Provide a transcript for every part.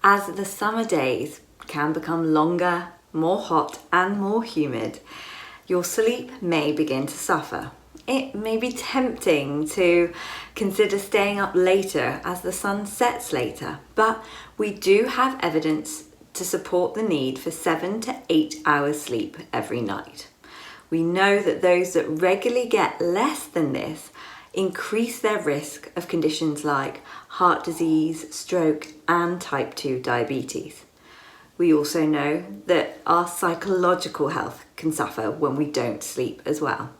As the summer days can become longer, more hot and more humid, your sleep may begin to suffer. It may be tempting to consider staying up later as the sun sets later, but we do have evidence to support the need for 7 to 8 hours sleep every night. We know that those that regularly get less than this increase their risk of conditions like heart disease, stroke, and type 2 diabetes. We also know that our psychological health can suffer when we don't sleep as well.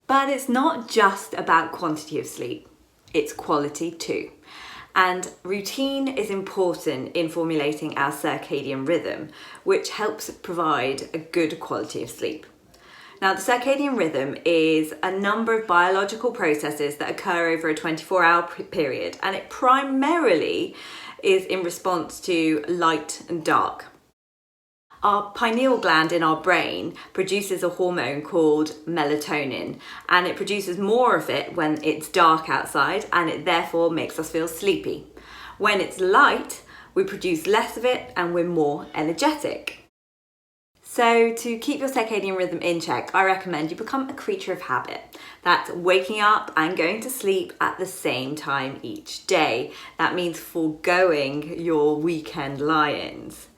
But it's not just about quantity of sleep, it's quality too. And routine is important in formulating our circadian rhythm, which helps provide a good quality of sleep. Now, the circadian rhythm is a number of biological processes that occur over a 24-hour period, and it primarily is in response to light and dark. Our pineal gland in our brain produces a hormone called melatonin, and it produces more of it when it's dark outside, and it therefore makes us feel sleepy. When it's light, we produce less of it and we're more energetic. So to keep your circadian rhythm in check, I recommend you become a creature of habit. That's waking up and going to sleep at the same time each day. That means foregoing your weekend lie-ins.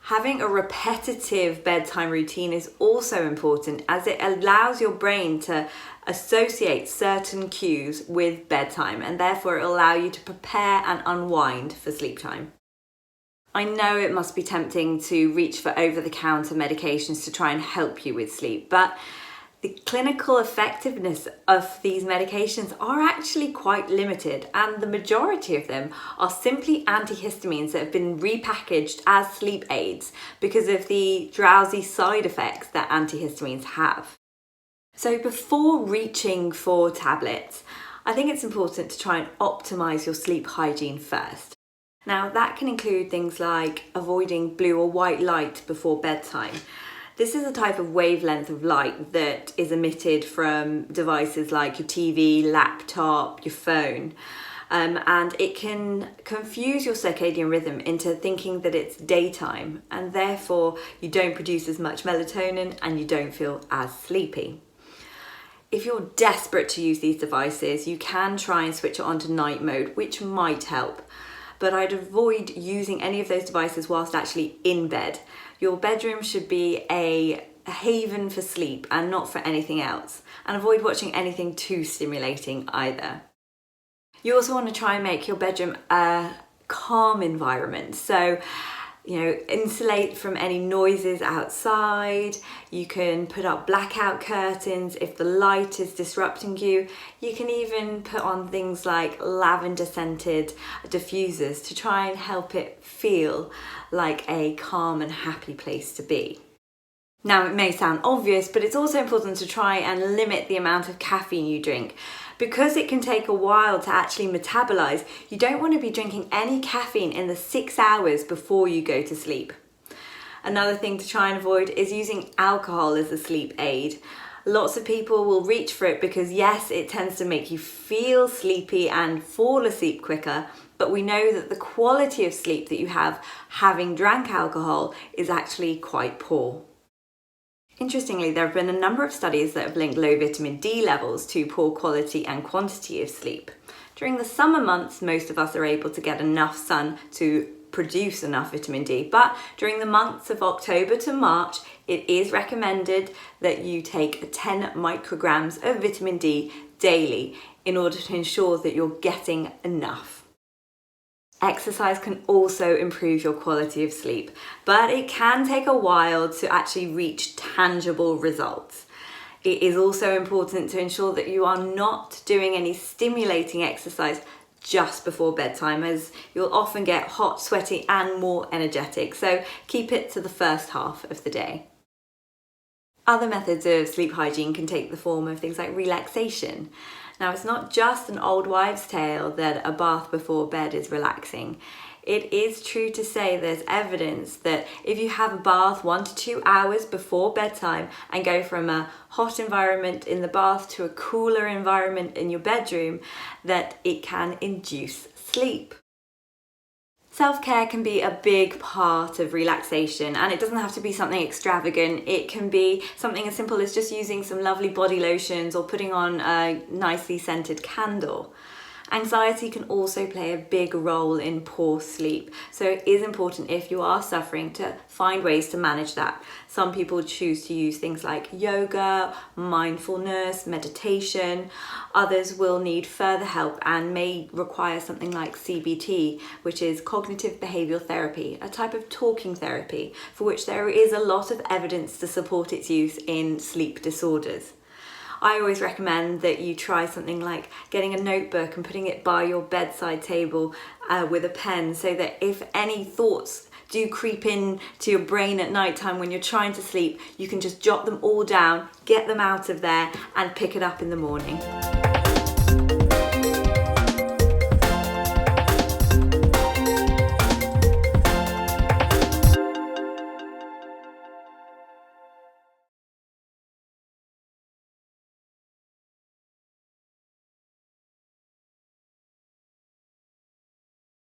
Having a repetitive bedtime routine is also important, as it allows your brain to associate certain cues with bedtime, and therefore it will allow you to prepare and unwind for sleep time. I know it must be tempting to reach for over-the-counter medications to try and help you with sleep, but the clinical effectiveness of these medications are actually quite limited, and the majority of them are simply antihistamines that have been repackaged as sleep aids because of the drowsy side effects that antihistamines have. So before reaching for tablets, I think it's important to try and optimize your sleep hygiene first. Now, that can include things like avoiding blue or white light before bedtime. This is a type of wavelength of light that is emitted from devices like your TV, laptop, your phone. And it can confuse your circadian rhythm into thinking that it's daytime, and therefore you don't produce as much melatonin and you don't feel as sleepy. If you're desperate to use these devices, you can try and switch it onto night mode, which might help. But I'd avoid using any of those devices whilst actually in bed. Your bedroom should be a haven for sleep and not for anything else. And avoid watching anything too stimulating either. You also want to try and make your bedroom a calm environment. So, insulate from any noises outside. You can put up blackout curtains if the light is disrupting you. You can even put on things like lavender scented diffusers to try and help it feel like a calm and happy place to be. Now, it may sound obvious, but it's also important to try and limit the amount of caffeine you drink. Because it can take a while to actually metabolize, you don't want to be drinking any caffeine in the 6 hours before you go to sleep. Another thing to try and avoid is using alcohol as a sleep aid. Lots of people will reach for it because yes, it tends to make you feel sleepy and fall asleep quicker, but we know that the quality of sleep that you have having drank alcohol is actually quite poor. Interestingly, there have been a number of studies that have linked low vitamin D levels to poor quality and quantity of sleep. During the summer months, most of us are able to get enough sun to produce enough vitamin D, but during the months of October to March, it is recommended that you take 10 micrograms of vitamin D daily in order to ensure that you're getting enough. Exercise can also improve your quality of sleep, but it can take a while to actually reach tangible results. It is also important to ensure that you are not doing any stimulating exercise just before bedtime, as you'll often get hot, sweaty, and more energetic, so keep it to the first half of the day. Other methods of sleep hygiene can take the form of things like relaxation. Now, it's not just an old wives' tale that a bath before bed is relaxing. It is true to say there's evidence that if you have a bath 1 to 2 hours before bedtime and go from a hot environment in the bath to a cooler environment in your bedroom, that it can induce sleep. Self-care can be a big part of relaxation, and it doesn't have to be something extravagant. It can be something as simple as just using some lovely body lotions or putting on a nicely scented candle. Anxiety can also play a big role in poor sleep, so it is important, if you are suffering, to find ways to manage that. Some people choose to use things like yoga, mindfulness, meditation. Others will need further help and may require something like CBT, which is cognitive behavioural therapy, a type of talking therapy for which there is a lot of evidence to support its use in sleep disorders. I always recommend that you try something like getting a notebook and putting it by your bedside table with a pen, so that if any thoughts do creep in to your brain at night time when you're trying to sleep, you can just jot them all down, get them out of there and pick it up in the morning.